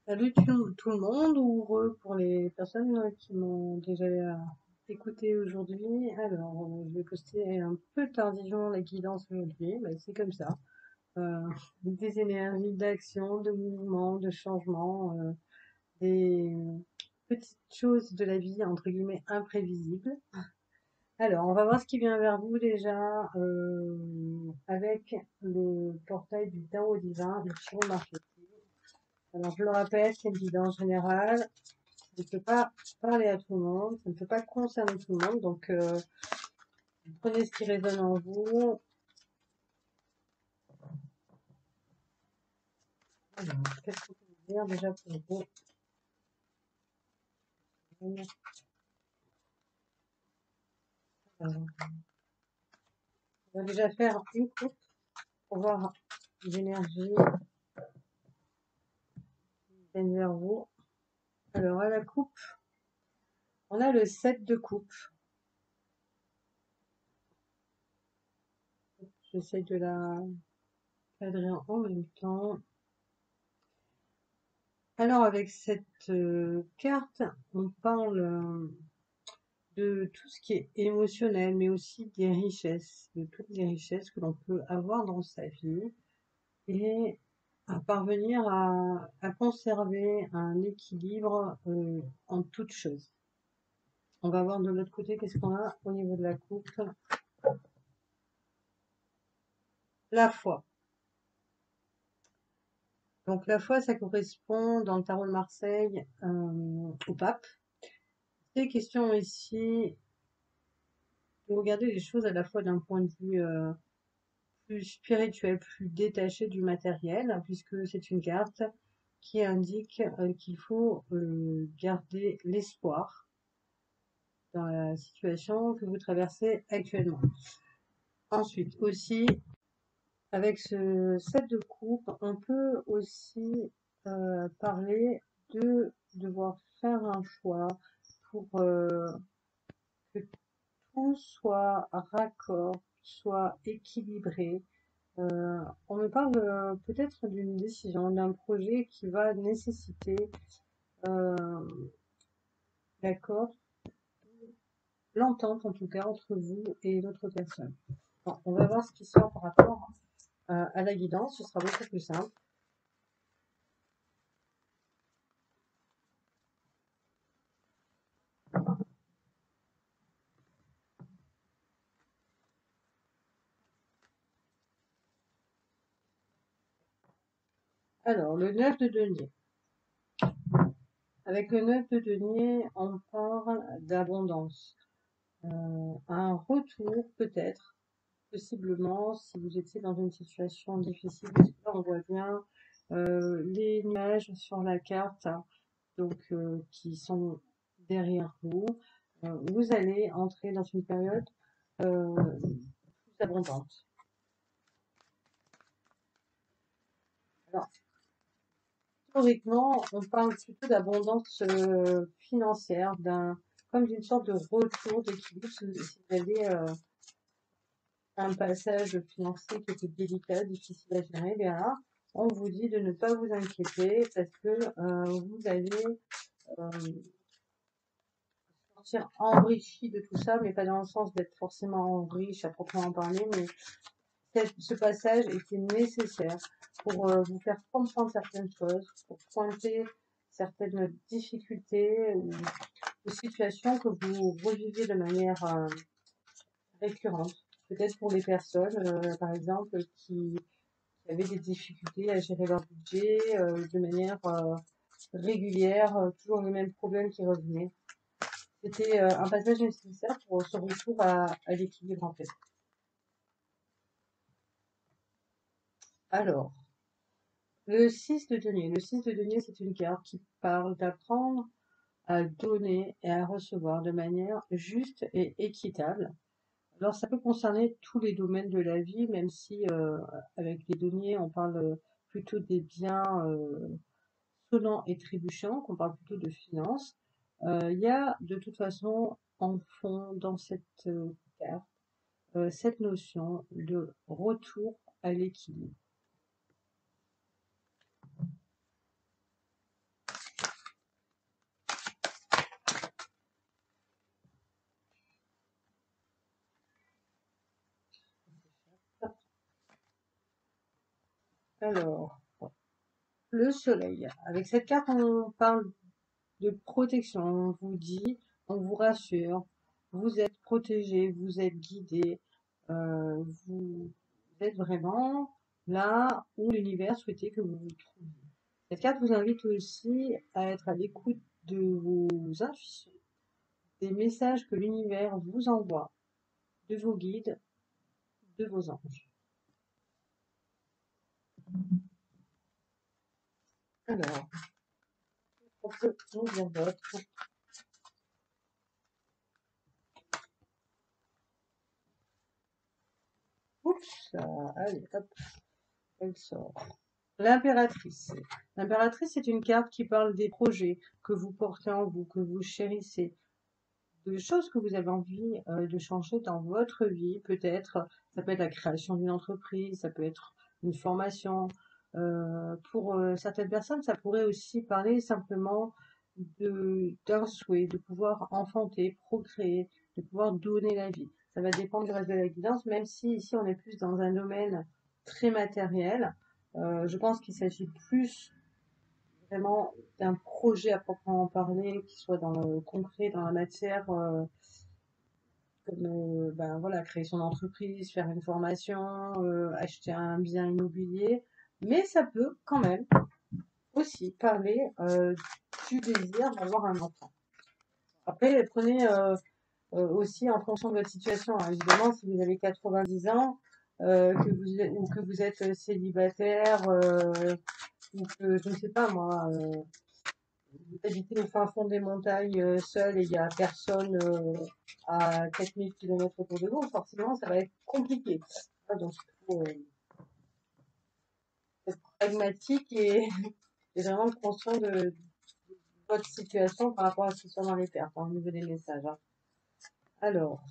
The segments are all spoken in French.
Salut tout le monde, ou pour les personnes qui m'ont déjà écouté aujourd'hui. Alors, je vais poster un peu tardivement la guidance aujourd'hui, mais c'est comme ça. Euh, des énergies d'action, de mouvement, de changement, des petites choses de la vie, entre guillemets, imprévisibles. Alors, on va voir ce qui vient vers vous déjà avec le portail du Tao divin, le Chiron marqué. Alors, je le rappelle, c'est une guidance générale. Je ne peux pas parler à tout le monde, ça ne peut pas concerner tout le monde, donc prenez ce qui résonne en vous. Alors, qu'est-ce qu'on peut dire déjà pour vous? Alors, on va déjà faire une coupe pour voir l'énergie qui vient vers vous. Alors, à la coupe, on a le 7 de coupe. J'essaie de la cadrer en même temps. Alors, avec cette carte, on parle de tout ce qui est émotionnel, mais aussi des richesses, de toutes les richesses que l'on peut avoir dans sa vie et à parvenir à conserver un équilibre en toutes choses. On va voir de l'autre côté qu'est-ce qu'on a au niveau de la coupe. La foi. Donc la foi, ça correspond dans le tarot de Marseille au pape. C'est question ici de regarder les choses à la fois d'un point de vue plus spirituel, plus détaché du matériel, puisque c'est une carte qui indique qu'il faut garder l'espoir dans la situation que vous traversez actuellement. Ensuite, aussi, avec ce set de coupe, on peut aussi parler de devoir faire un choix pour que tout soit raccord, soit équilibré. On me parle peut-être d'une décision, d'un projet qui va nécessiter euh, l'accord, l'entente en tout cas entre vous et l'autre personne. Bon, on va voir ce qui sort par rapport à la guidance, ce sera beaucoup plus simple. Alors, le 9 de denier. Avec le 9 de denier, on parle d'abondance. Un retour peut-être, possiblement, si vous étiez dans une situation difficile. Là, on voit bien les nuages sur la carte, hein, donc qui sont derrière vous. Vous allez entrer dans une période plus abondante. Alors, historiquement, on parle plutôt d'abondance financière, comme d'une sorte de retour d'équilibre si vous avez un passage financier qui était délicat, difficile à gérer, bien là, on vous dit de ne pas vous inquiéter parce que vous allez sortir enrichi de tout ça, mais pas dans le sens d'être forcément riche à proprement parler, mais ce passage était nécessaire pour vous faire comprendre certaines choses, pour pointer certaines difficultés ou situations que vous revivez de manière récurrente. Peut-être pour les personnes, par exemple, qui avaient des difficultés à gérer leur budget de manière régulière, toujours les mêmes problèmes qui revenaient. C'était un passage nécessaire pour ce retour à l'équilibre en fait. Alors, le 6 de denier. Le 6 de denier, c'est une carte qui parle d'apprendre à donner et à recevoir de manière juste et équitable. Alors, ça peut concerner tous les domaines de la vie, même si avec les deniers, on parle plutôt des biens sonnants et trébuchants, qu'on parle plutôt de finances. Il y a de toute façon en fond dans cette carte cette notion de retour à l'équilibre. Alors, le soleil. Avec cette carte, on parle de protection. On vous dit, on vous rassure, vous êtes protégé, vous êtes guidé, vous êtes vraiment là où l'univers souhaitait que vous vous trouviez. Cette carte vous invite aussi à être à l'écoute de vos intuitions, des messages que l'univers vous envoie, de vos guides, de vos anges. Alors, on peut nous dire d'autre. Oups, allez, hop, elle sort. L'impératrice. L'impératrice est une carte qui parle des projets que vous portez en vous, que vous chérissez, de choses que vous avez envie de changer dans votre vie. Peut-être, ça peut être la création d'une entreprise, ça peut être une formation. Pour certaines personnes, ça pourrait aussi parler simplement d'un souhait, de pouvoir enfanter, procréer, de pouvoir donner la vie. Ça va dépendre du reste de la guidance, même si ici on est plus dans un domaine très matériel. Je pense qu'il s'agit plus vraiment d'un projet à proprement parler, qui soit dans le concret, dans la matière, comme ben voilà, créer son entreprise, faire une formation, acheter un bien immobilier. Mais ça peut quand même aussi parler du désir d'avoir un enfant. Après, prenez aussi en fonction de votre situation, hein. Évidemment, si vous avez 90 ans, ou que vous êtes célibataire, ou que, je ne sais pas moi, vous habitez au fin fond des montagnes seul et il n'y a personne à 4000 km autour de vous, forcément, ça va être compliqué. Donc, il faut être pragmatique et vraiment conscient de votre situation par rapport à ce qui soit dans les cartes, hein, au niveau des messages, hein. Alors,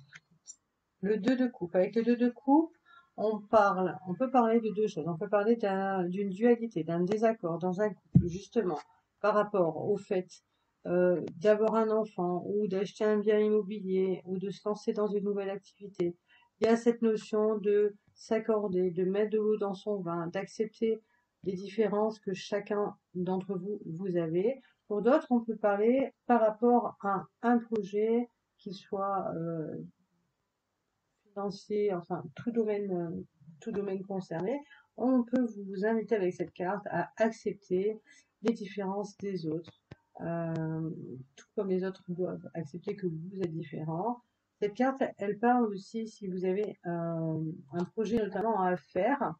le 2 de coupe. Avec le 2 de coupe, on peut parler de deux choses. On peut parler d'une dualité, d'un désaccord dans un couple, justement, par rapport au fait d'avoir un enfant ou d'acheter un bien immobilier ou de se lancer dans une nouvelle activité. Il y a cette notion de s'accorder, de mettre de l'eau dans son vin, d'accepter les différences que chacun d'entre vous avez. Pour d'autres, on peut parler par rapport à un projet qui soit financier, enfin tout domaine concerné. On peut vous inviter avec cette carte à accepter les différences des autres, tout comme les autres doivent accepter que vous êtes différent. Cette carte, elle parle aussi si vous avez un projet notamment à faire,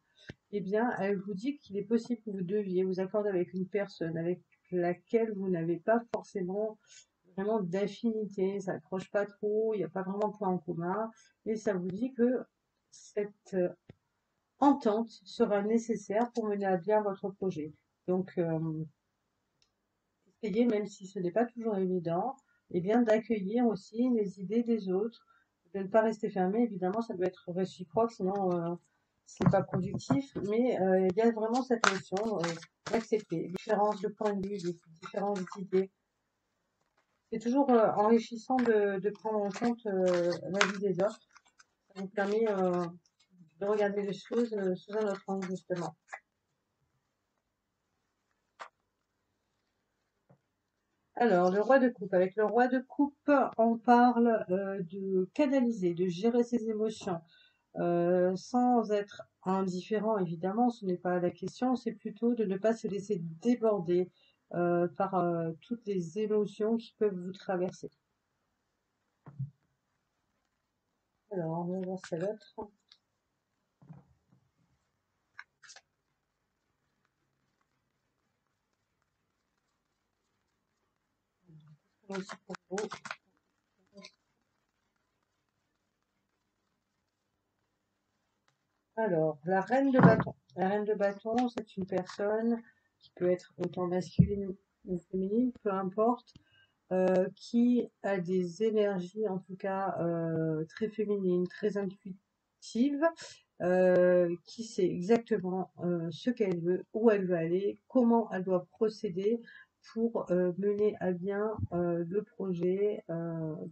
eh bien, elle vous dit qu'il est possible que vous deviez vous accorder avec une personne avec laquelle vous n'avez pas forcément vraiment d'affinité, ça accroche pas trop, il n'y a pas vraiment de point en commun, et ça vous dit que cette entente sera nécessaire pour mener à bien votre projet. Donc, essayez, même si ce n'est pas toujours évident, eh bien d'accueillir aussi les idées des autres, de ne pas rester fermé. Évidemment, ça doit être réciproque, sinon c'est pas productif. Mais il y a vraiment cette notion d'accepter différence de point de vue, différentes idées. C'est toujours enrichissant de prendre en compte l'avis des autres. Ça nous permet de regarder les choses sous un autre angle, justement. Alors, le roi de coupe. Avec le roi de coupe, on parle de canaliser, de gérer ses émotions, sans être indifférent, évidemment, ce n'est pas la question, c'est plutôt de ne pas se laisser déborder par toutes les émotions qui peuvent vous traverser. Alors, on va voir celle l'autre. Aussi pour vous. Alors, la reine de bâton. La reine de bâton, c'est une personne qui peut être autant masculine ou féminine, peu importe, qui a des énergies, en tout cas, très féminines, très intuitives, qui sait exactement ce qu'elle veut, où elle veut aller, comment elle doit procéder pour mener à bien le projet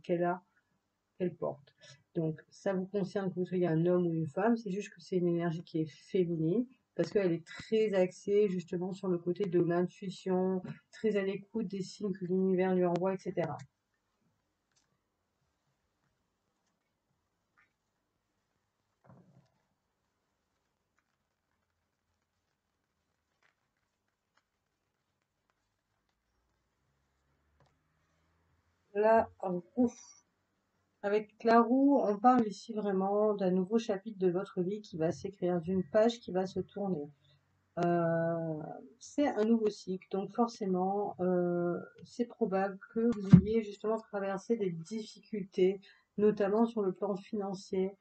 qu'elle porte. Donc, ça vous concerne que vous soyez un homme ou une femme, c'est juste que c'est une énergie qui est féminine. parce qu'elle est très axée justement sur le côté de l'intuition, très à l'écoute des signes que l'univers lui envoie, etc. Là, ouf, avec la roue, on parle ici vraiment d'un nouveau chapitre de votre vie qui va s'écrire, d'une page qui va se tourner. Euh, c'est un nouveau cycle, donc forcément, c'est probable que vous ayez justement traversé des difficultés, notamment sur le plan financier,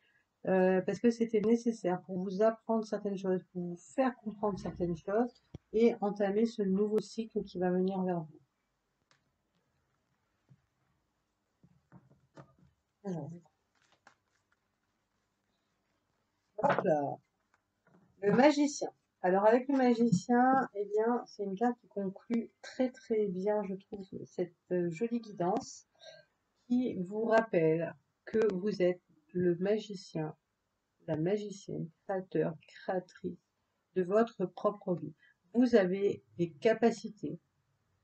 parce que c'était nécessaire pour vous apprendre certaines choses, pour vous faire comprendre certaines choses et entamer ce nouveau cycle qui va venir vers vous. Alors, hop là. Le magicien. Alors avec le magicien, eh bien, c'est une carte qui conclut très très bien, je trouve, cette jolie guidance qui vous rappelle que vous êtes le magicien, la magicienne, créateur, créatrice de votre propre vie. Vous avez des capacités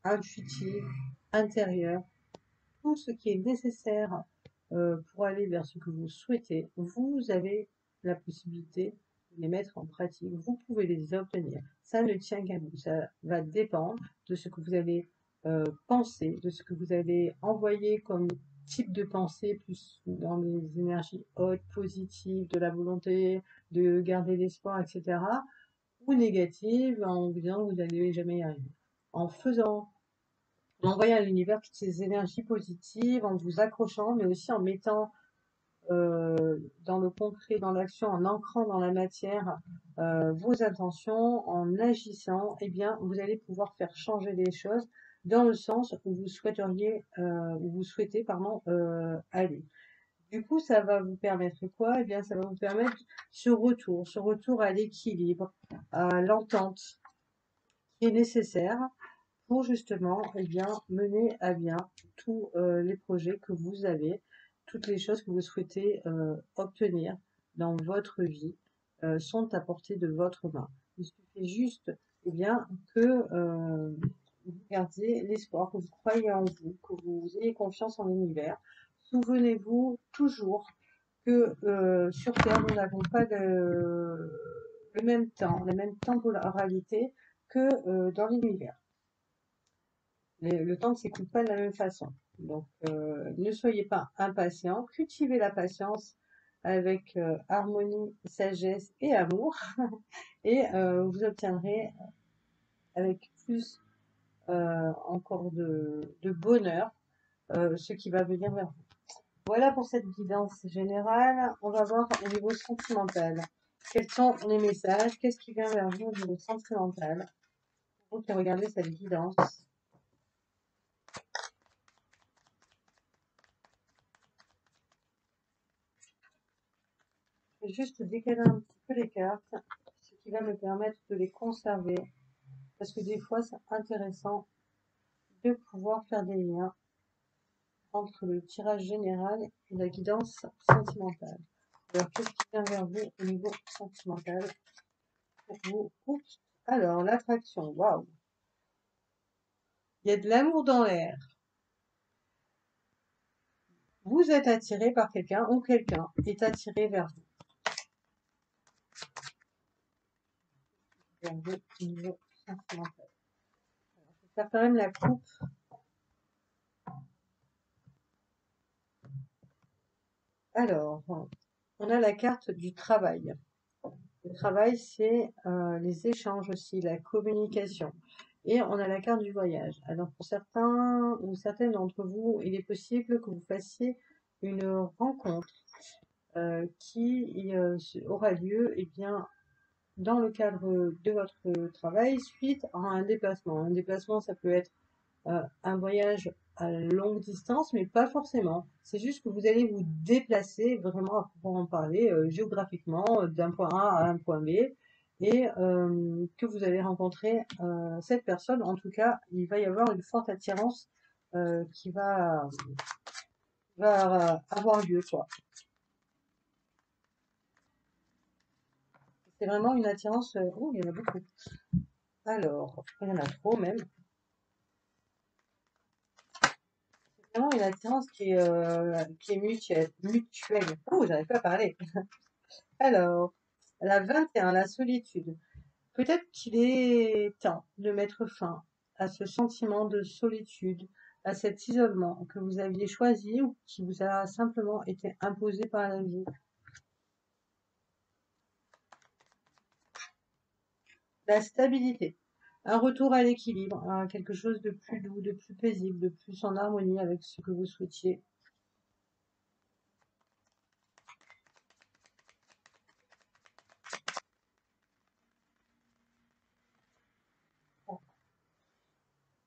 intuitives, intérieures, tout ce qui est nécessaire pour aller vers ce que vous souhaitez. Vous avez la possibilité de les mettre en pratique. Vous pouvez les obtenir. Ça ne tient qu'à vous. Ça va dépendre de ce que vous allez penser, de ce que vous allez envoyer comme type de pensée, plus dans les énergies hautes, positives, de la volonté de garder l'espoir, etc. Ou négatives en vous disant que vous n'allez jamais y arriver. En faisant en envoyant à l'univers toutes ces énergies positives, en vous accrochant, mais aussi en mettant dans le concret, dans l'action, en ancrant dans la matière vos intentions, en agissant, eh bien, vous allez pouvoir faire changer les choses dans le sens où vous souhaiteriez, où vous souhaitez, pardon, aller. Du coup, ça va vous permettre quoi? Eh bien, ça va vous permettre ce retour à l'équilibre, à l'entente qui est nécessaire pour justement eh bien, mener à bien tous les projets que vous avez, toutes les choses que vous souhaitez obtenir dans votre vie sont à portée de votre main. Il suffit juste eh bien, que vous gardiez l'espoir, que vous croyez en vous, que vous ayez confiance en l'univers. Souvenez-vous toujours que sur Terre, nous n'avons pas le même temps, la même temporalité que dans l'univers. Le temps ne s'écoule pas de la même façon. Donc, ne soyez pas impatients, cultivez la patience avec harmonie, sagesse et amour, et vous obtiendrez avec plus encore de bonheur ce qui va venir vers vous. Voilà pour cette guidance générale. On va voir au niveau sentimental. Quels sont les messages? Qu'est-ce qui vient vers vous au niveau sentimental? Vous qui regardez cette guidance. Je vais juste décaler un petit peu les cartes, ce qui va me permettre de les conserver, parce que des fois c'est intéressant de pouvoir faire des liens entre le tirage général et la guidance sentimentale. Alors, qu'est-ce qui vient vers vous au niveau sentimental pour vous? Oups. Alors, l'attraction, waouh! Il y a de l'amour dans l'air. Vous êtes attiré par quelqu'un ou quelqu'un est attiré vers vous. Vers vous au niveau sentimental. Alors, je vais faire quand même la coupe. Alors, on a la carte du travail. Le travail, c'est les échanges aussi, la communication. Et on a la carte du voyage. Alors pour certains ou certaines d'entre vous, il est possible que vous fassiez une rencontre qui aura lieu eh bien, dans le cadre de votre travail suite à un déplacement. Un déplacement, ça peut être un voyage à longue distance, mais pas forcément. C'est juste que vous allez vous déplacer vraiment à proprement parler géographiquement d'un point A à un point B et que vous allez rencontrer cette personne. En tout cas, il va y avoir une forte attirance qui va avoir lieu, quoi. C'est vraiment une attirance. Oh, il y en a beaucoup. Alors, il y en a trop même. C'est vraiment une attirance qui est mutuelle. Oh, j'arrive pas à parler. Alors, la 21, la solitude. Peut-être qu'il est temps de mettre fin à ce sentiment de solitude, à cet isolement que vous aviez choisi ou qui vous a simplement été imposé par la vie. La stabilité, un retour à l'équilibre, à quelque chose de plus doux, de plus paisible, de plus en harmonie avec ce que vous souhaitiez.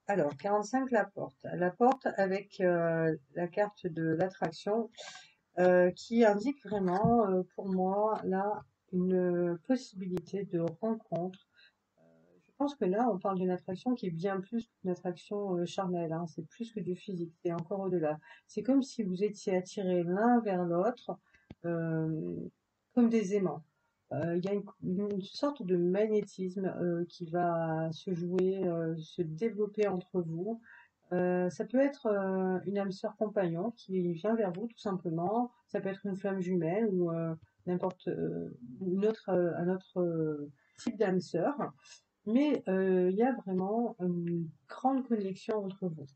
Alors, 45, la porte. La porte avec la carte de l'attraction qui indique vraiment, pour moi, là, une possibilité de rencontre. Je pense que là, on parle d'une attraction qui est bien plus qu'une attraction charnelle, hein. C'est plus que du physique, c'est encore au-delà. C'est comme si vous étiez attirés l'un vers l'autre, euh, comme des aimants. Il y a une sorte de magnétisme qui va se jouer, se développer entre vous. Ça peut être une âme sœur compagnon qui vient vers vous tout simplement. Ça peut être une flamme jumelle ou n'importe un autre type d'âme sœur. Mais il y a vraiment une grande connexion entre vous.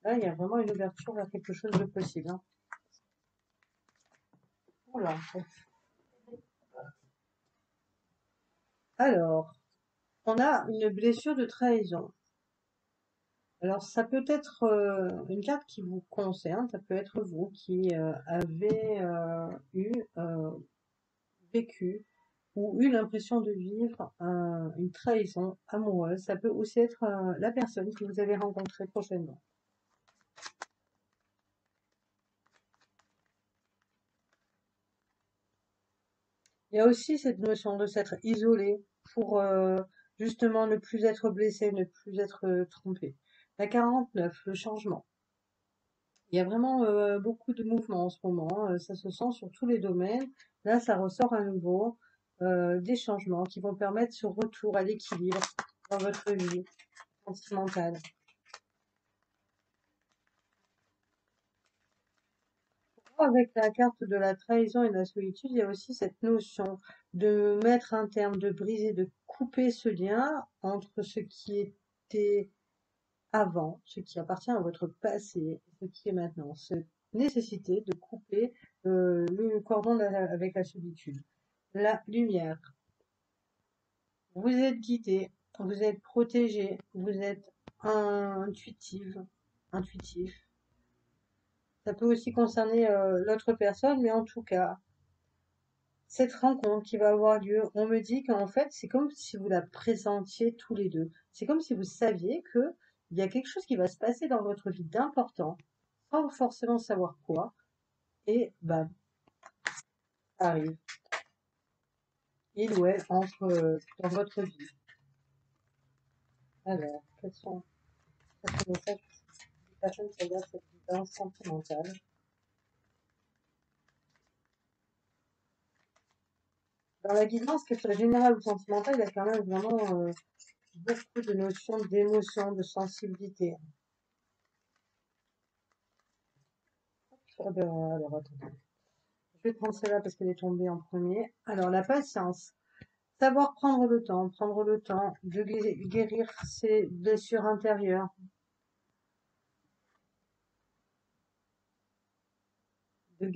Là, il y a vraiment une ouverture vers quelque chose de possible, hein. Oula. Alors, on a une blessure de trahison. Alors, ça peut être une carte qui vous concerne, ça peut être vous qui avez euh, vécu ou eu l'impression de vivre une trahison amoureuse. Ça peut aussi être la personne que vous allez rencontrer prochainement. Il y a aussi cette notion de s'être isolé pour justement ne plus être blessé, ne plus être trompé. La 49, le changement. Il y a vraiment beaucoup de mouvements en ce moment, ça se sent sur tous les domaines. Là, ça ressort à nouveau des changements qui vont permettre ce retour à l'équilibre dans votre vie sentimentale. Avec la carte de la trahison et de la solitude, il y a aussi cette notion de mettre un terme, de briser, de couper ce lien entre ce qui était avant, ce qui appartient à votre passé, et ce qui est maintenant. Cette nécessité de couper le cordon avec la solitude. La lumière. Vous êtes guidé, vous êtes protégé, vous êtes intuitive, intuitif. Ça peut aussi concerner l'autre personne, mais en tout cas, cette rencontre qui va avoir lieu, on me dit qu'en fait, c'est comme si vous la présentiez tous les deux. C'est comme si vous saviez que il y a quelque chose qui va se passer dans votre vie d'important, sans forcément savoir quoi, et bah, ça arrive. Il ou elle entre dans votre vie. Alors, quels sont les messages des personnes qui regardent cette guidance sentimentale? Dans la guidance, qu'elle soit générale ou sentimentale, il y a quand même vraiment beaucoup de notions d'émotion, de sensibilité. Alors, attends. Je vais prendre celle-là parce qu'elle est tombée en premier. Alors, la patience. Savoir prendre le temps de guérir ses blessures intérieures, et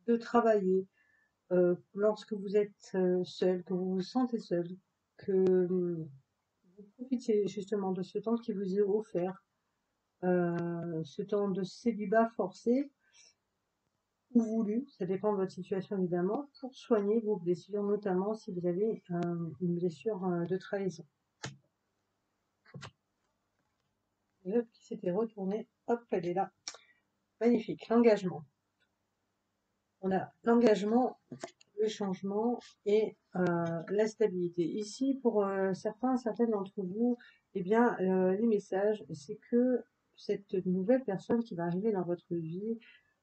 de travailler lorsque vous êtes seul, que vous vous sentez seul, que vous profitez justement de ce temps qui vous est offert, ce temps de célibat forcé ou voulu, ça dépend de votre situation évidemment, pour soigner vos blessures, notamment si vous avez une blessure de trahison. L'autre qui s'était retournée, hop, elle est là. Magnifique, l'engagement. On a l'engagement, le changement et la stabilité. Ici, pour certaines d'entre vous, eh bien, les messages, c'est que cette nouvelle personne qui va arriver dans votre vie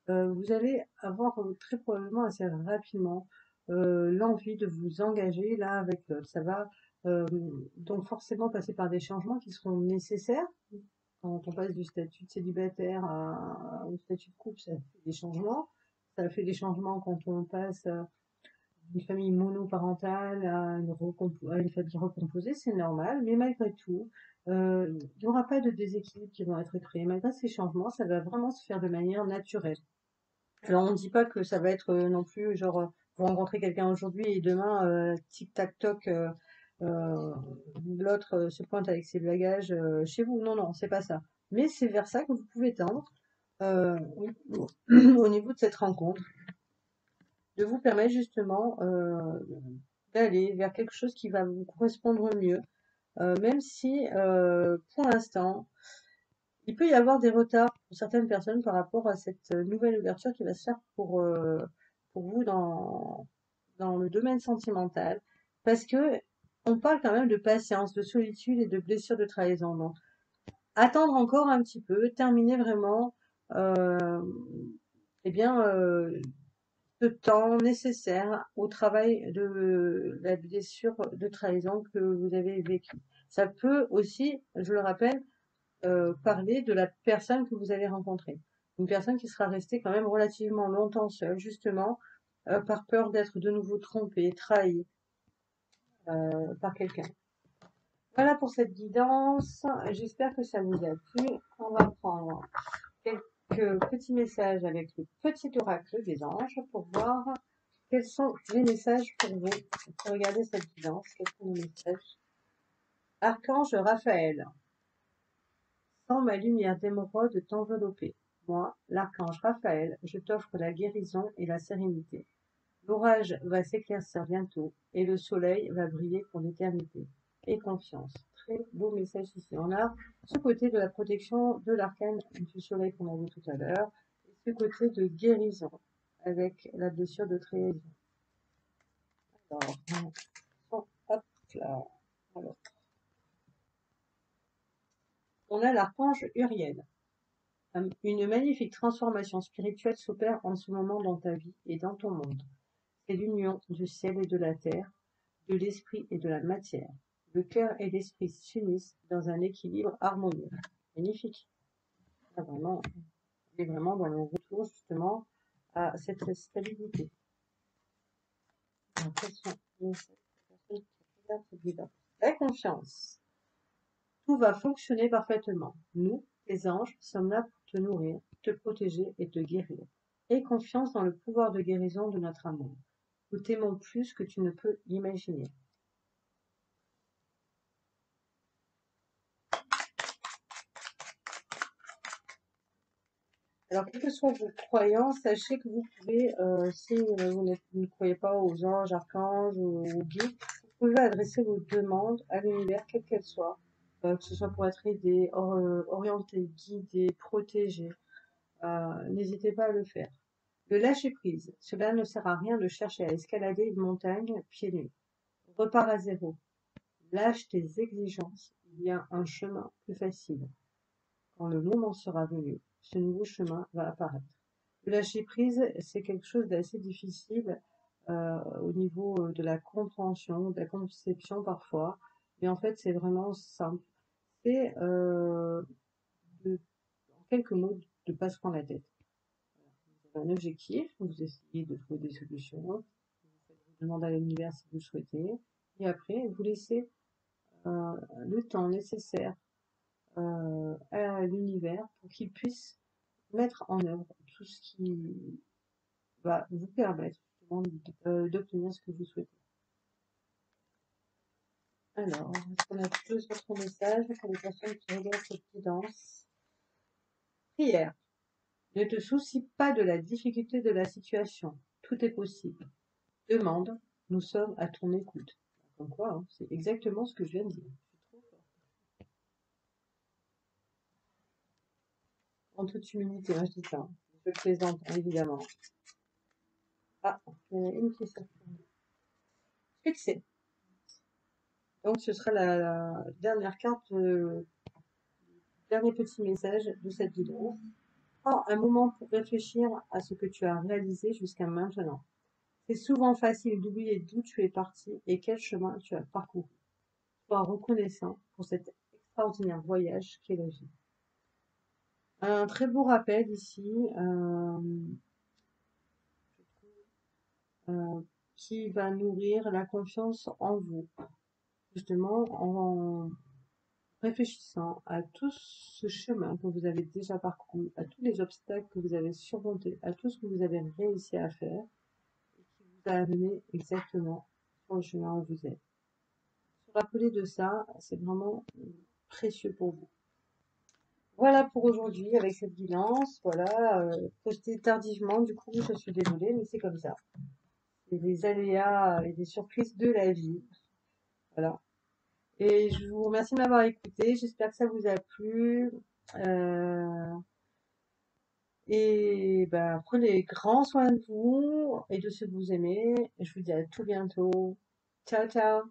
vous allez avoir très probablement assez rapidement l'envie de vous engager l'un avec l'autre. Ça va donc forcément passer par des changements qui seront nécessaires. Quand on passe du statut de célibataire au statut de couple, ça fait des changements. Ça fait des changements quand on passe d'une famille monoparentale à une famille recomposée, c'est normal, mais malgré tout, il n'y aura pas de déséquilibre qui vont être créés. Malgré ces changements, ça va vraiment se faire de manière naturelle. Alors on ne dit pas que ça va être non plus genre vous rencontrez quelqu'un aujourd'hui et demain tic tac toc euh, l'autre se pointe avec ses bagages chez vous. Non non, c'est pas ça. Mais c'est vers ça que vous pouvez tendre au niveau de cette rencontre, de vous permettre justement d'aller vers quelque chose qui va vous correspondre mieux, même si pour l'instant il peut y avoir des retards pour certaines personnes par rapport à cette nouvelle ouverture qui va se faire pour vous dans le domaine sentimental. Parce que on parle quand même de patience, de solitude et de blessures de trahison. Donc, attendre encore un petit peu, terminer vraiment euh, eh bien, ce temps nécessaire au travail de la blessure de trahison que vous avez vécue. Ça peut aussi, je le rappelle, parler de la personne que vous allez rencontrer. Une personne qui sera restée quand même relativement longtemps seule, justement, par peur d'être de nouveau trompée, trahie par quelqu'un. Voilà pour cette guidance. J'espère que ça vous a plu. On va prendre quelques petits messages avec le petit oracle des anges pour voir quels sont les messages pour vous. Regardez cette guidance. Quels sont les messages? Archange Raphaël. Sans ma lumière d'émeraude t'envelopper. Moi, l'archange Raphaël, je t'offre la guérison et la sérénité. L'orage va s'éclaircir bientôt et le soleil va briller pour l'éternité. Et confiance. Très beau message ici. On a ce côté de la protection de l'arcane du soleil qu'on a vu tout à l'heure et ce côté de guérison avec la blessure de trahison. Alors, hop là. Alors, on a l'archange Uriel. Une magnifique transformation spirituelle s'opère en ce moment dans ta vie et dans ton monde. C'est l'union du ciel et de la terre, de l'esprit et de la matière. Le cœur et l'esprit s'unissent dans un équilibre harmonieux. Magnifique. Là, vraiment, on est vraiment dans le retour justement à cette stabilité. La confiance. Tout va fonctionner parfaitement. Nous, les anges, sommes là pour te nourrir, te protéger et te guérir. Aie confiance dans le pouvoir de guérison de notre amour. Nous t'aimons plus que tu ne peux imaginer. Alors, quelles que soient vos croyances, sachez que vous pouvez, si vous ne croyez pas aux anges, archanges ou aux guides, vous pouvez adresser vos demandes à l'univers, quelles qu'elles soient, que ce soit pour être aidé, orienté, guidé, protégé. N'hésitez pas à le faire. Le lâcher prise. Cela ne sert à rien de chercher à escalader une montagne pieds nus. Repars à zéro. Lâche tes exigences. Il y a un chemin plus facile. Quand le moment sera venu, ce nouveau chemin va apparaître. Le lâcher prise, c'est quelque chose d'assez difficile au niveau de la compréhension, de la conception parfois, mais en fait c'est vraiment simple. C'est en quelques mots de ne pas se prendre la tête. Vous avez un objectif, vous essayez de trouver des solutions, vous demandez à l'univers si vous le souhaitez, et après vous laissez le temps nécessaire à l'univers pour qu'il puisse mettre en œuvre tout ce qui va vous permettre d'obtenir ce que vous souhaitez. Alors, est-ce qu'on a plus d'autres messages pour les personnes qui regardent cette guidance? Prière. Ne te soucie pas de la difficulté de la situation. Tout est possible. Demande. Nous sommes à ton écoute. Comme quoi, hein, c'est exactement ce que je viens de dire. En toute humilité, moi je dis ça. Hein. Je plaisante, évidemment. Ah, une question. Succès. Donc, ce sera la dernière carte, dernier petit message de cette vidéo. Prends un moment pour réfléchir à ce que tu as réalisé jusqu'à maintenant. C'est souvent facile d'oublier d'où tu es parti et quel chemin tu as parcouru. Sois reconnaissant pour cet extraordinaire voyage qu'est la vie. Un très beau rappel ici, euh, qui va nourrir la confiance en vous, justement en réfléchissant à tout ce chemin que vous avez déjà parcouru, à tous les obstacles que vous avez surmontés, à tout ce que vous avez réussi à faire et qui vous a amené exactement sur le chemin où vous êtes. Se rappeler de ça, c'est vraiment précieux pour vous. Voilà pour aujourd'hui avec cette guidance. Voilà, postée tardivement, du coup, je suis désolée, mais c'est comme ça. C'est les aléas et les surprises de la vie. Voilà. Et je vous remercie de m'avoir écouté. J'espère que ça vous a plu. Euh, et ben, prenez grand soin de vous et de ceux que vous aimez. Et je vous dis à tout bientôt. Ciao, ciao.